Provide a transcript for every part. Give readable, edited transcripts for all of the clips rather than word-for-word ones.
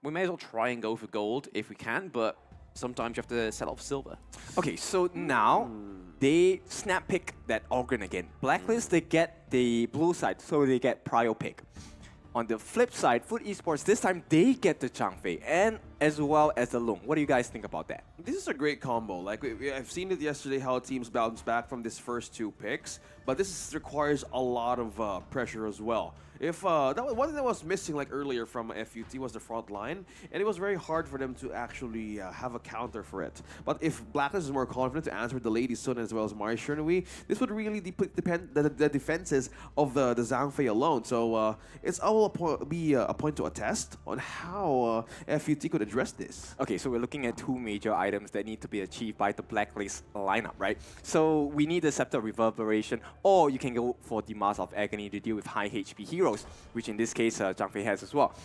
we may as well try and go for gold if we can, but sometimes you have to settle for silver. Okay, so now they snap pick that Organ again. Blacklist, they get the blue side, so they get prio pick. On the flip side, FUT Esports, this time they get the Zhangfei and as well as the Lung. What do you guys think about that? This is a great combo. Like I've seen it yesterday how teams bounce back from this first 2 picks, but this requires a lot of pressure as well. If one thing that was missing like earlier from FUT was the front line, and it was very hard for them to actually have a counter for it. But if Blacklist is more confident to answer the Lady Sun as well as Mari Shernui, this would really depend the defenses of the Zhangfei alone. So it's all be a point to attest on how FUT could address this. Okay, so we're looking at 2 major items that need to be achieved by the Blacklist lineup, right? So we need the Scepter of Reverberation, or you can go for the Mask of Agony to deal with high HP heroes, which in this case Zhangfei has as well.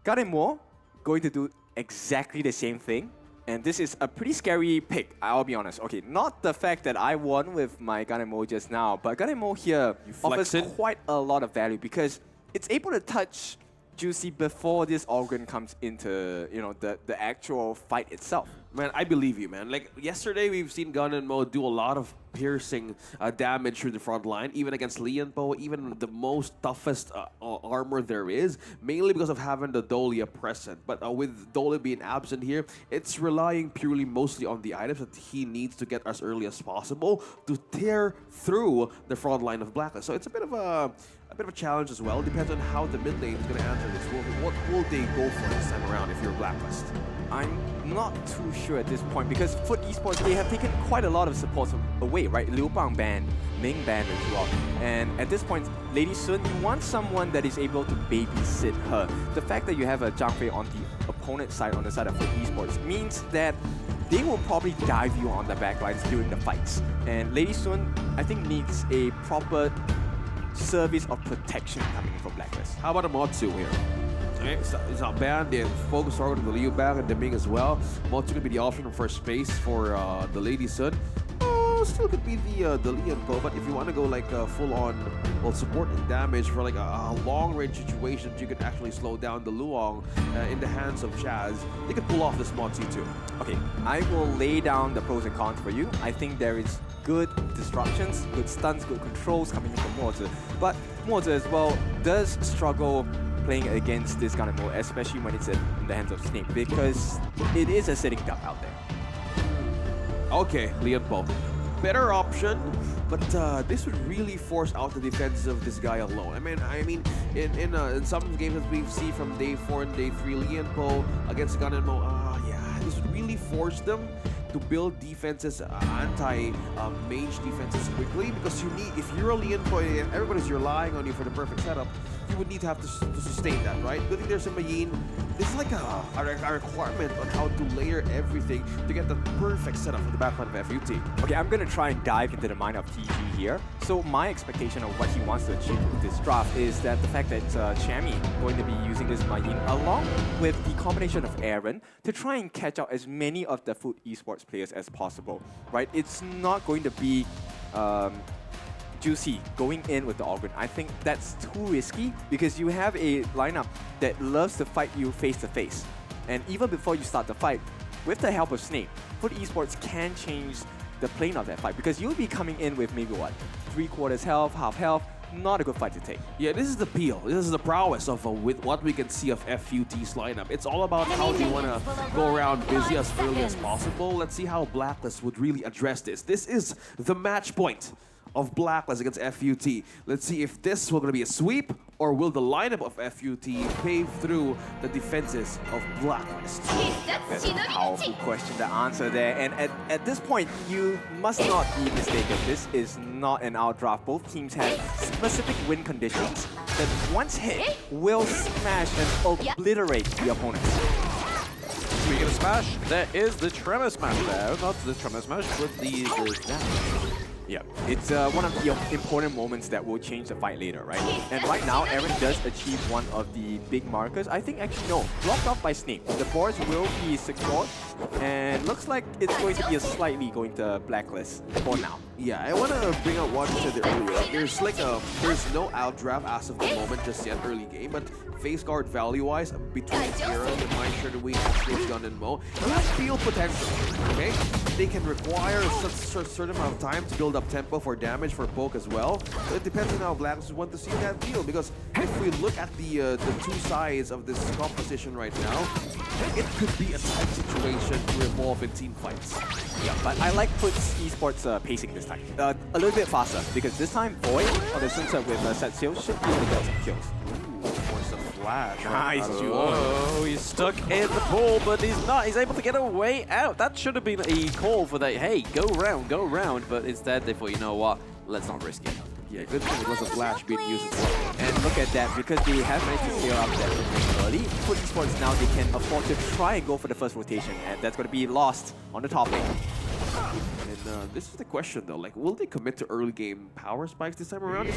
Gardenmore going to do exactly the same thing, and this is a pretty scary pick, I'll be honest. Okay, not the fact that I won with my Gardenmore just now, but Gardenmore here offers quite a lot of value because it's able to touch Juicy before this organ comes into, you know, the actual fight itself. Man, I believe you, man. Like, yesterday we've seen Gun and Mo do a lot of piercing damage through the front line, even against Lianpo, even the most toughest armor there is, mainly because of having the Dolia present. But with Dolia being absent here, it's relying purely mostly on the items that he needs to get as early as possible to tear through the front line of Blacklist. So it's a bit of a challenge as well. Depends on how the mid lane is going to answer this. What will they go for this time around if you're Blacklist? I'm not too sure at this point because FUT Esports, they have taken quite a lot of supports away, right? Liu Bang banned, Ming banned as well. And at this point, Lady Sun, you want someone that is able to babysit her. The fact that you have a Zhangfei on the opponent side, on the side of FUT Esports, means that they will probably dive you on the backlines during the fights. And Lady Sun, I think, needs a proper service of protection coming from Blacklist. How about a Motsu here? Okay, it's not bad. They focus on the Liu Bang and the Ming as well. Motsu could be the option for space for the Lady Sun. Still could be the Lianpo, but if you want to go like full on support and damage for like a long range situation, you could actually slow down the Luong in the hands of Chaz. They could pull off this Motsu too. Okay, I will lay down the pros and cons for you. I think there is good disruptions, good stunts, good controls coming in from Mortar. But Mortar as well does struggle playing against this kind of mode, especially when it's in the hands of Snake, because it is a sitting duck out there. Okay, Lianpo. Better option, but this would really force out the defense of this guy alone. I mean, in some games that we've seen from day 4 and day 3, Lianpo against Gun and Mo, yeah, this would really force them to build defenses, anti-mage defenses quickly, because you need, if you're a Lianpo and everybody's relying on you for the perfect setup, you would need to have to sustain that, right? Good thing there's a Mayin. This is like a requirement on how to layer everything to get the perfect setup for the backline of FUT. Okay, I'm going to try and dive into the mind of TG here. So my expectation of what he wants to achieve with this draft is that the fact that Chami going to be using this Mayin along with the combination of Aaron to try and catch out as many of the FUT Esports players as possible, right? It's not going to be Juicy going in with the Organ. I think that's too risky because you have a lineup that loves to fight you face to face. And even before you start the fight, with the help of Snake, FUT Esports can change the plane of that fight because you'll be coming in with maybe what, 3/4 health, half health. Not a good fight to take. Yeah, this is the peel. This is the prowess of with what we can see of FUT's lineup. It's all about how they want to go around busy as early as possible. Let's see how Blacklist would really address this. This is the match point of Blacklist against FUT. Let's see if this will going to be a sweep or will the lineup of FUT pave through the defenses of Blacklist? That's a powerful question to answer there. And at this point, you must not be mistaken. This is not an outdraft. Both teams have specific win conditions that once hit will smash and obliterate the opponents. Speaking of smash, there is the Tremor Smash there. Not the Tremor Smash, but the dash. Yeah, it's one of the important moments that will change the fight later, right? And right now, Aaron does achieve one of the big markers. I think actually no, blocked off by Snake. The boards will be secured, and looks like it's going to be a slightly going to Blacklist for now. Yeah, I want to bring up what you said earlier. There's like there's no outdraft as of the moment just yet early game, but face guard value-wise between Zero and my sure that we have Gun and Mo, he has field potential. Okay, they can require such a certain amount of time to build up tempo for damage for poke as well. But it depends on how BLACKLIST want to see that deal, because if we look at the two sides of this composition right now, it could be a tight situation to evolve in team fights. Yeah, but I like FUT's Esports pacing this time. A little bit faster, because this time Void on the Sunset with set sales should be able to get some kills. Force a flash. Nice, Oh, he's stuck in the pool, but he's not. He's able to get a way out. That should have been a call for that. Hey, go round. But instead, they thought, you know what? Let's not risk it. Yeah, good thing it was a flash being used as well. And look at that, because they have managed to clear up that rotation early. FUT Esports now, they can afford to try and go for the first rotation, and that's going to be lost on the top lane. And this is the question though, like, will they commit to early game power spikes this time around?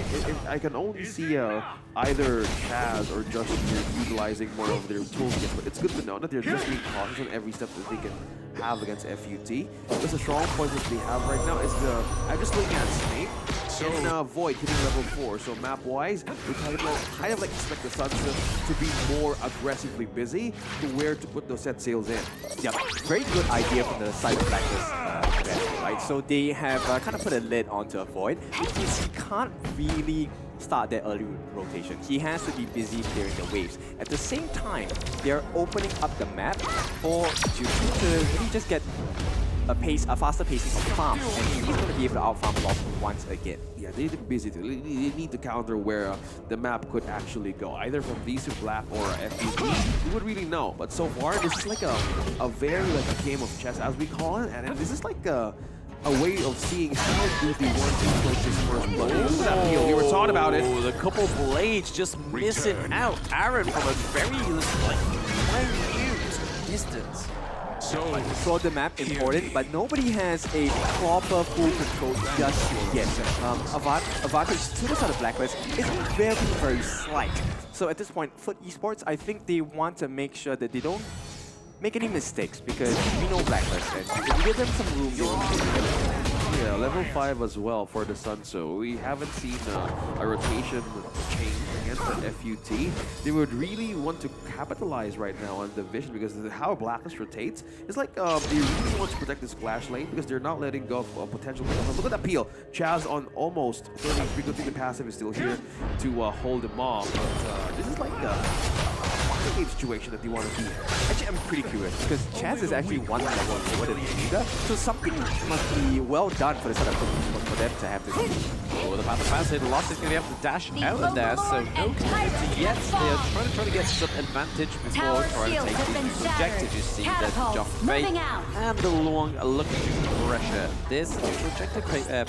I can only see either Chaz or Justin utilizing more of their toolkits, but it's good to know that they're just being cautious on every step that they can have against FUT. Because the strong point that they have right now is I'm just looking at Snape and Void hitting level 4. So map-wise, we kind of like expect the Sunset to be more aggressively busy to where to put those set sails in. Yep, very good idea from the side of BLACKLIST, right? So they have kind of put a lid onto a Void, which means he can't really start that early rotation. He has to be busy clearing the waves. At the same time, they're opening up the map for Juju to really just get a faster pacing of farm, and he's going to be able to out-farm Lost once again. Yeah, they need to be busy too. They need to counter where the map could actually go, either from V2 Black or FUT. We would really know, but so far this is like a very a game of chess, as we call it, and this is like a way of seeing how do they want to approach this first blood. Look at that deal. We were talking about it. The couple blades just missing out. Aaron from a very minute distance. So the map important, but nobody has a proper full control just yet. Advantage to the side of BLACKLIST is very, very slight. So at this point, FUT Esports, I think they want to make sure that they don't make any mistakes, because we know BLACKLIST, and if you give them some room, they won't be able to. Yeah, level 5 as well for the Sun, so we haven't seen a rotation change against the FUT. They would really want to capitalize right now on the vision, because how BLACKLIST rotates is like they really want to protect this splash lane, because they're not letting go of potential. Look at that peel. Chaz on almost 33. Good thing the passive is still here to hold him off. But this is like the game situation that they want to be in. Actually, I'm pretty curious, because Chaz is actually one level lower than Leader, so something must be well done for the sort of for them to have this. Oh, the Panther pass hit. Lost is going to have to dash out of there, so no community yet. They are trying to get some advantage before trying to take the objective. You see that jump fake and the long looking to pressure this objective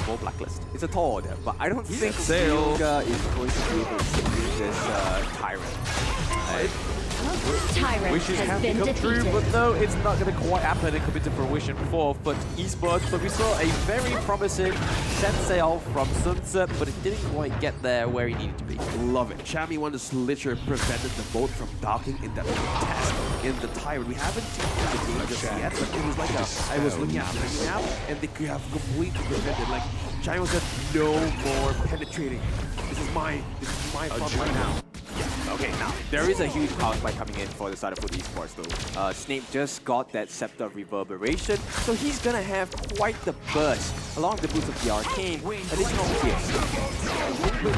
for BLACKLIST. It's a tall order, but I don't think Silga is going to be able to subdue this Tyrant. Wishes have to come true, but no, it's not going to quite happen and come into fruition for FUT Esports. But we saw a very promising set sail from Sunset, but it didn't quite get there where he needed to be. Love it. Chami won this literally prevented the boat from docking in that test in the Tyrant. We haven't seen the game just yet, but it was like I was looking at the map and they could have completely prevented. Like Chami said, no more penetrating. This is my fun right now. Okay, now, there is a huge power spike coming in for the side of FUT Esports though. Snape just got that Scepter Reverberation, so he's gonna have quite the burst along the boots of the Arcane. Additional kills.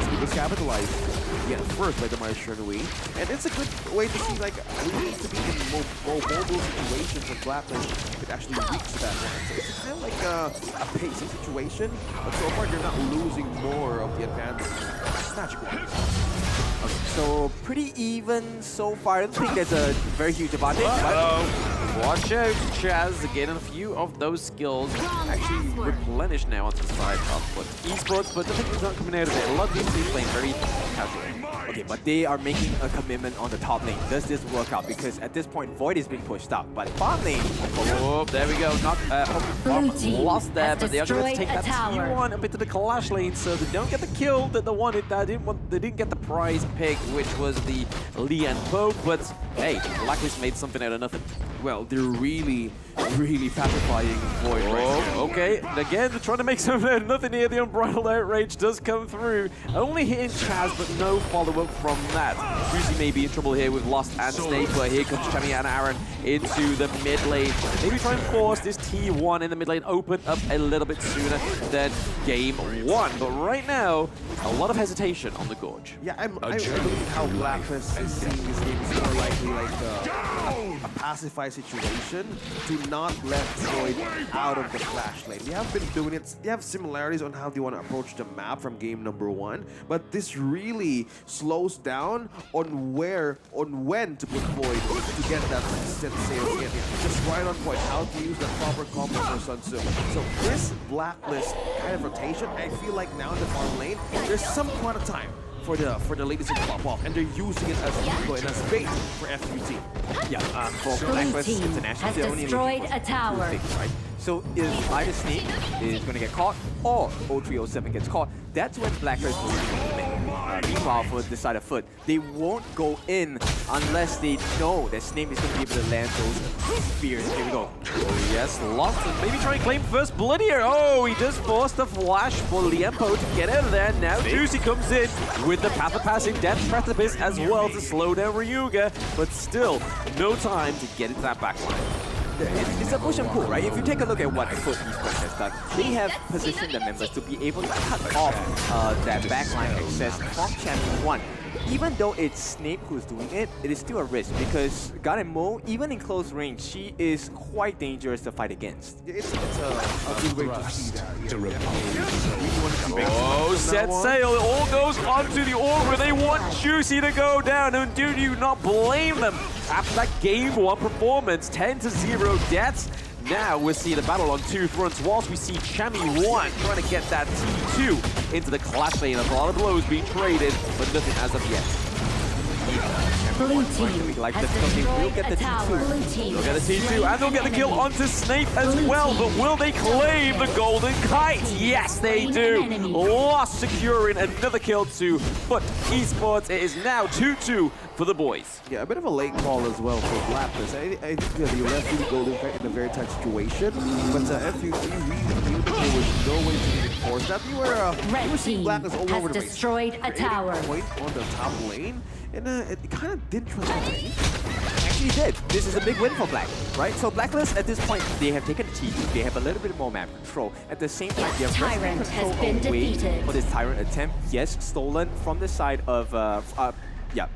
He was capitalized first by the Maestro Nui. And it's a good way to see, like, we need to be in more mobile situations when BLACKLIST could actually reach that one. So it's kind of like a pacing situation, but so far they're not losing more of the advantage. Magic-wise. Okay, so pretty even so far. I don't think there's a very huge advantage. Watch out, Chaz getting a few of those skills actually replenished now onto the side of FUT Esports, but the thing is not coming out of it. A lot of these teams playing very casually. Okay, but they are making a commitment on the top lane. Does this work out? Because at this point, Void is being pushed out, but bottom lane. Oh, there we go. Not lost there, but they are going to take that T1 up into the Clash lane, so they don't get the kill that they wanted. They didn't get the prize pick, which was the Lee and Poke, but hey, BLACKLIST made something out of nothing. Well, they're really pacifying Void right now. Okay, and again, they're trying to make something out of nothing here. The Unbridled Outrage does come through. Only hitting Chaz, but no follow-up from that. Juicy may be in trouble here with Lost and Snake, but here comes Chami and Aaron into the mid lane. Maybe try and force this T1 in the mid lane open up a little bit sooner than game one. But right now, a lot of hesitation on the Gorge. Yeah, I believe how BLACKLIST is seeing this game is more likely like a pacify situation to not let Void out of the flash lane. They have been doing it. They have similarities on how they want to approach the map from game number one, but this really slows down on when to put Void to get that set sail again. Just right on point. How to use the proper combo for Sun Tzu. So this BLACKLIST kind of rotation, I feel like now in the farm lane, there's some amount of time for the ladies to pop off, and they're using it as eco and as bait for FUT. Yeah, for BLACKLIST International, has they're only destroyed looking for a tower. two things, right? So if either Snake is going to get caught or 0307 gets caught, that's when BLACKLIST will be meanwhile, for the side of FUT, they won't go in unless they know that Snake is going to be able to land those spears. Here we go. Oh yes, Lost and maybe try and claim first blood here. Oh, he just forced the flash for Liempo to get out of there. Now Juicy comes in with the path of passing Death Precipice as well to slow down Ryuga, but still no time to get into that backline. It's a push and pull, right? If you take a look at what FUT Esports has done, they have positioned their members to be able to cut off that backline access from Champion 1. Even though it's Snape who's doing it, it is still a risk because Garen Mo, even in close range, she is quite dangerous to fight against. It's a good way to see that. Oh, set sail. It all goes onto the Augur. They want Juicy to go down, and do you not blame them? After that game one performance, 10-0 deaths. Now we're seeing a battle on two fronts whilst we see Chami 1 trying to get that T2 into the clash lane. A lot of blows being traded, but nothing as of yet. Blue team Like has the destroyed we'll get the a tower. T2. Blue team They'll get the T2 and they'll get the kill onto Snape as Blue well, team but will they claim the golden kite? Yes, they do. Lost securing another kill to FUT Esports. It is now 2-2 for the boys. Yeah, a bit of a late call as well for BLACKLIST. I think they left the golden kite in a very tight situation, but FUT really knew that there was no way to enforce that. You were seeing BLACKLIST all over the place. destroyed a tower. Point on the top lane, and it kind of didn't translate. Actually did. This is a big win for Black, right? So BLACKLIST at this point, they have taken the T2, they have a little bit more map control. At the same time, they have Tyrant rescue has control been away defeated. for this Tyrant attempt. Yes, stolen from the side of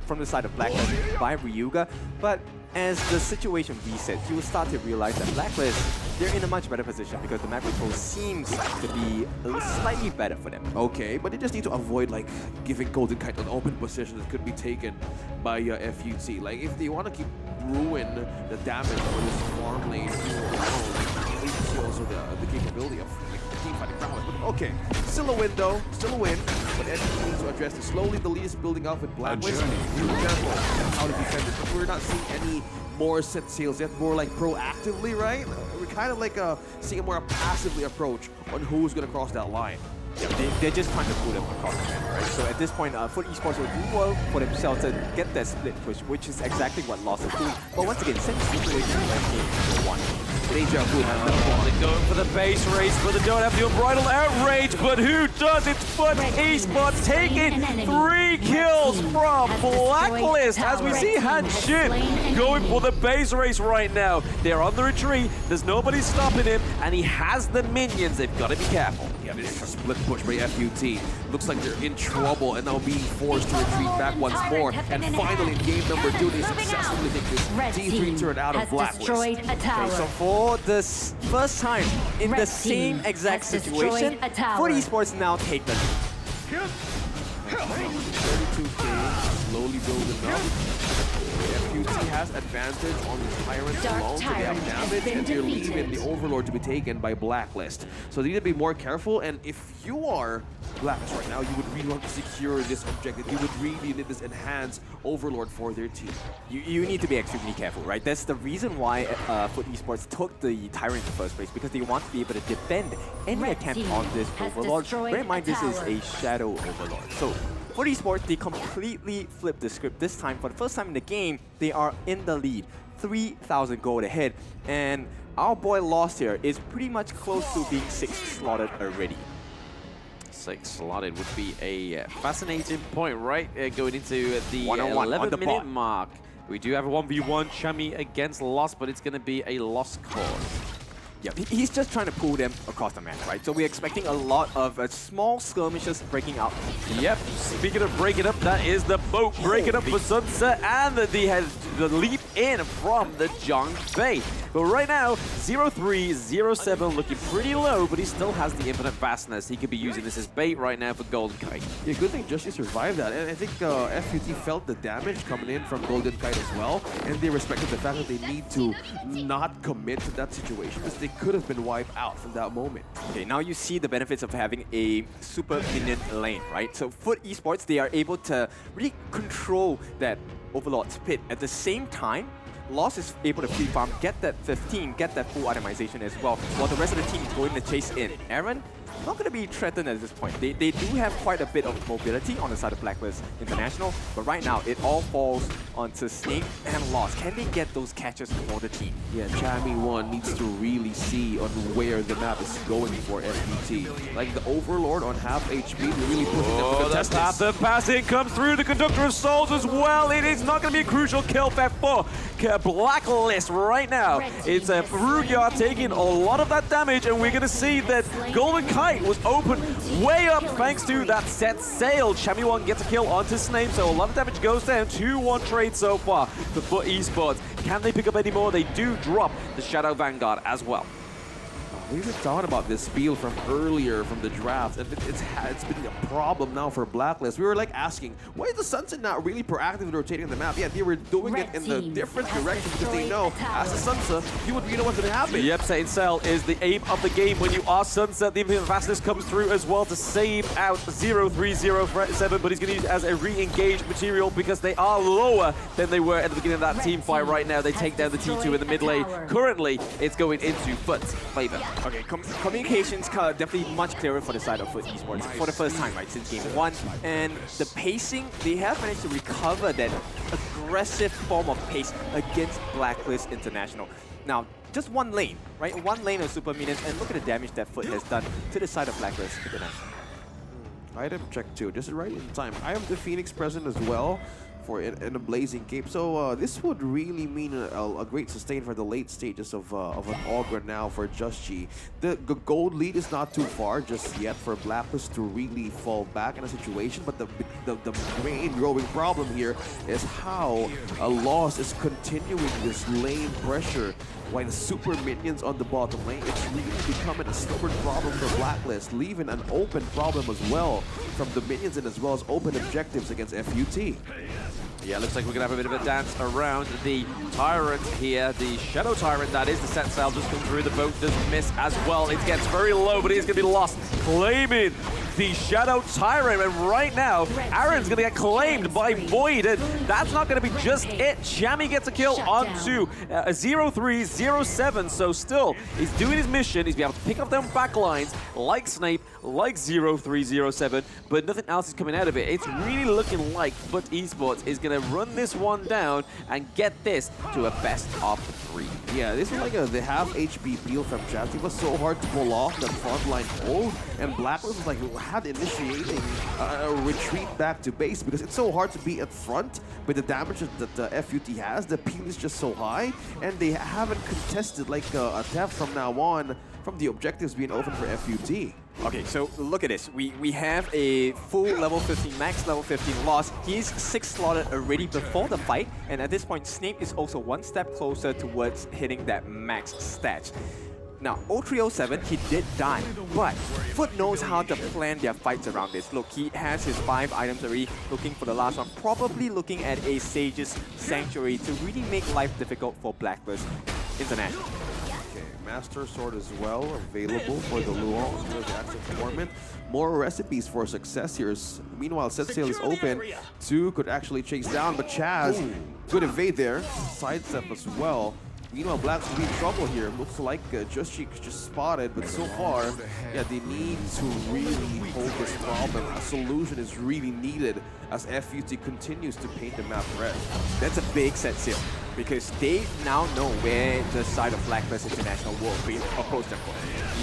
from the side of BLACKLIST by Ryuga, but as the situation resets, you will start to realize that BLACKLIST, they're in a much better position because the map control seems to be slightly better for them. Okay, but they just need to avoid like giving Golden Kite an open position that could be taken by FUT. Like if they want to keep ruin the damage for this farm lane, they see also the capability of like, team fighting prowess. But okay, still a win though, still a win. But FUT needs to address this. Slowly the lead is building up with BLACKLIST. Be careful how to defend it. But we're not seeing any more set sails yet, more like proactively, right? We're kind of like seeing a more passively approach on who's going to cross that line. Yeah, they're just trying to pull them across the map, right? So at this point, FUT Esports will do well for themselves to get that split push, which is exactly what Lost is doing. But once again, same situation like game one. Deja vu. They're going for the base race, but they don't have the Unbridled Outrage. But who does? It's FUT Esports taking 3 kills from BLACKLIST. As we see Han Shin going for the base race right now. They're on the retreat. There's nobody stopping him, and he has the minions. They've got to be careful. Yeah, this is a split push by FUT. Looks like they're in trouble and now being forced to retreat back once more. And finally, in game number 2, they successfully take this T3 turn out of BLACKLIST. Okay, so for the first time in the same exact situation, FUT Esports now take the lead. 32k, slowly building up. FUT has advantage on the Tyrant alone, so they have damage, and they're leaving the Overlord to be taken by BLACKLIST. So they need to be more careful, and if you are BLACKLIST right now, you would really want to secure this objective. You would really need this enhanced Overlord for their team. You need to be extremely careful, right? That's the reason why FUT Esports took the Tyrant in the first place, because they want to be able to defend any attempt on this Overlord. Bear in mind, this is a Shadow Overlord. So For Esports, they completely flipped the script this time. For the first time in the game, they are in the lead. 3,000 gold ahead. And our boy Lost here is pretty much close to being 6 slotted already. 6 slotted would be a fascinating point, right? Going into the 1-on-1 on the 11-minute bot. mark. We do have a 1v1 Chummy against Lost, but it's going to be a lost cause. Yeah, he's just trying to pull them across the map, right? So we're expecting a lot of small skirmishes breaking out. Yep, speaking of breaking up, that is the boat breaking up for Sunset and the leap in from the Jong Bay. But right now, 0-3-0-7 looking pretty low, but he still has the infinite fastness. He could be using this as bait right now for Golden Kite. Yeah, good thing Justy survived that. And I think FUT felt the damage coming in from Golden Kite as well. And they respected the fact that they need to not commit to that situation because they could have been wiped out from that moment. Okay, now you see the benefits of having a super minion lane, right? So FUT Esports, they are able to really control that Overlord's pit. At the same time, Lost is able to free farm, get that 15, get that full itemization as well, while the rest of the team is going to chase in. Aaron, not going to be threatened at this point. They do have quite a bit of mobility on the side of BLACKLIST International, but right now it all falls onto Snake and Lost. Can they get those catches for the team? Yeah, Chami1 needs to really see on where the map is going for FUT. Like the Overlord on half HP, they're really pushing them for the that's test. the passing comes through the Conductor of Souls as well. It is not going to be a crucial kill for BLACKLIST right now. It's a Rugyard taking a lot of that damage, and we're going to see that Golden Kite was open way up thanks to that set sail. Chami1 gets a kill onto Snape, so a lot of damage goes down. 2-1 trade so far for FUT Esports. Can they pick up any more? They do drop the Shadow Vanguard as well. We've been talking about this spiel from earlier from the draft, and it's been a problem now for BLACKLIST. We were like asking, why is the Sunset not really proactively rotating the map? Yeah, they were doing it in the different direction because they know as a Sunset, you know what's going to happen. Yep, Set and Cell is the aim of the game. When you are Sunset, the infinite fastness comes through as well to save out 0-3-0-7, but he's going to use it as a re-engage material because they are lower than they were at the beginning of that team fight. Right now, they take down the T2 in the mid lane. Currently, it's going into FUT's favor. Okay, communications definitely much clearer for the side of FUT Esports for the first time, right, since game 1. And the pacing, they have managed to recover that aggressive form of pace against BLACKLIST International. Now, just one lane, right? One lane of super minions, and look at the damage that FUT has done to the side of BLACKLIST International. Item check too, just right in time. I am the Phoenix present as well for in a blazing cape, so this would really mean a great sustain for the late stages of an Augur now for Just G. The gold lead is not too far just yet for BLACKLIST to really fall back in a situation, but the main growing problem here is how Lost is continuing this lane pressure while the super minions on the bottom lane. It's really becoming a stubborn problem for BLACKLIST, leaving an open problem as well from the minions and as well as open objectives against FUT. Yeah, looks like we're going to have a bit of a dance around the Tyrant here. The Shadow Tyrant, that is. The set sail just come through. The boat does miss as well. It gets very low, but it is going to be lost. Claiming the Shadow Tyrant. And right now, Aaron's going to get claimed by Void. And that's not going to be just it. Chami gets a kill onto 0-3-0-7. So still, he's doing his mission. He's being able to pick up them back lines like Snape, like 0-3-0-7. But nothing else is coming out of it. It's really looking like FUT Esports is going to run this one down and get this to a best of 3. Yeah, this is like the half HP peel from Chaz. It was so hard to pull off the frontline hold, and BLACKLIST was like had initiating a retreat back to base because it's so hard to be at front with the damage that the FUT has. The peel is just so high, and they haven't contested like a theft from now on from the objectives being open for FUT. Okay, so look at this. We have a full level 15, max level 15 Lost. He's 6 slotted already before the fight, and at this point, Snape is also one step closer towards hitting that max stat. Now, 0307, he did die, but FUT knows how to plan their fights around this. Look, he has his 5 items already, looking for the last one, probably looking at a Sage's Sanctuary to really make life difficult for BLACKLIST International. Master Sword as well available for the Luong for the active tournament. More recipes for success here. Meanwhile, set sail is open. 2 could actually chase down, but Chaz could evade there. Sidestep as well. Meanwhile, Blacks will be in trouble here. Looks like just spotted, but so far, yeah, they need to really hold this problem. A solution is really needed as FUT continues to paint the map red. That's a big set seal because they now know where the side of Blacklist International will approach them for.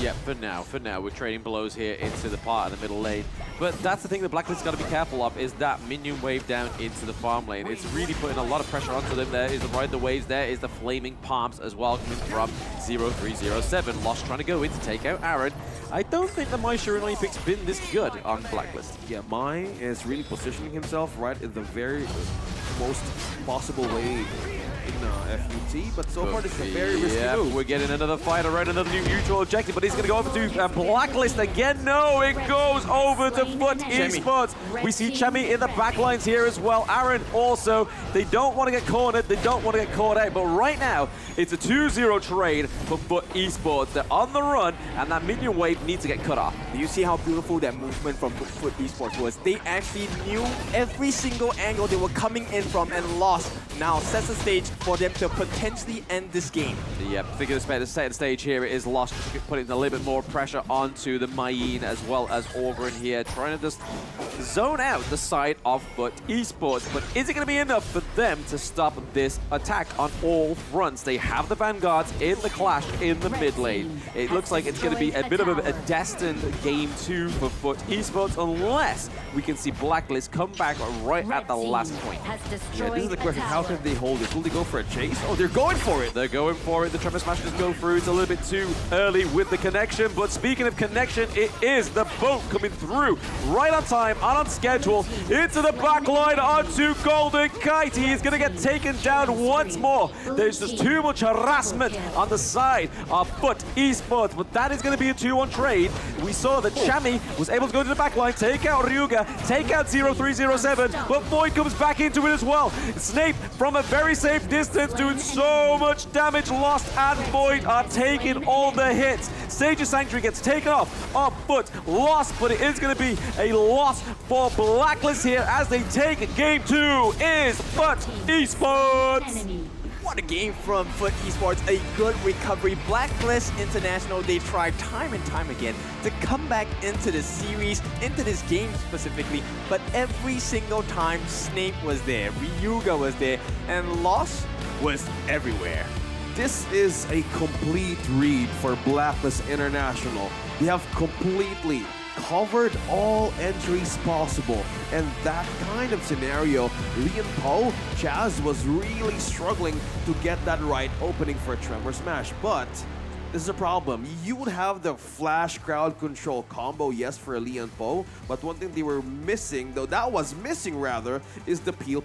Yeah, for now, we're trading blows here into the part of the middle lane. But that's the thing that Blacklist's got to be careful of, is that minion wave down into the farm lane. It's really putting a lot of pressure onto them. There is the ride the waves, there is the flaming palms as well coming from 0307. Lost trying to go in to take out Aaron. I don't think the My Shiranui pick's been this good on Blacklist. Yeah, Mai is really positioning himself right in the very most possible way in FUT, but so far this is a very risky move. We're getting another fight around another new neutral objective, but he's going to go over to Blacklist again. No, it goes over to FUT Esports. We see Chemi in the backlines here as well. Aaron also. They don't want to get cornered. They don't want to get caught out, but right now it's a 2-0 trade for FUT Esports. They're on the run, and that minion wave needs to get cut off. Do you see how beautiful that movement from FUT Esports was? They actually knew every single angle they were coming in from, and Lost now sets the stage for them to potentially end this game. Yeah, figure the set the stage here. It is Lost putting a little bit more pressure onto the Mayin as well as Orgrin here, trying to just zone out the side of FUT Esports. But is it going to be enough for them to stop this attack on all fronts? They have the Vanguards in the clash in the mid lane. It looks like it's going to be a bit of a destined game 2 for FUT Esports unless we can see Blacklist come back right at the last point. Yeah, this is the question. How can they hold this? Will they go for a chase? Oh, they're going for it. They're going for it. The Tremor Smash just go through. It's a little bit too early with the connection. But speaking of connection, it is the boat coming through right on time, on schedule, into the back line onto Golden Kite. He is going to get taken down once more. There's just too much harassment on the side of FUT Esports, but that is going to be a 2-1 trade. We saw that Chami was able to go to the back line, take out Ryuga, take out 0307, but Void comes back into it as well. Snape from a very safe distance doing so much damage. Lost and Void are taking all the hits. Sage of Sanctuary gets taken off FUT. Lost, but it is going to be a loss for Blacklist here as they take game 2 is FUT Esports. What a game from FUT Esports, a good recovery. Blacklist International, they tried time and time again to come back into the series, into this game specifically, but every single time Snape was there, Ryuga was there, and Lost was everywhere. This is a complete read for Blacklist International. They have completely covered all entries possible, and that kind of scenario, Lian Po, Chaz was really struggling to get that right opening for a Tremor Smash, but this is a problem. You would have the flash crowd control combo, yes, for Lian Po, but one thing they were missing, though that was missing rather, is the peel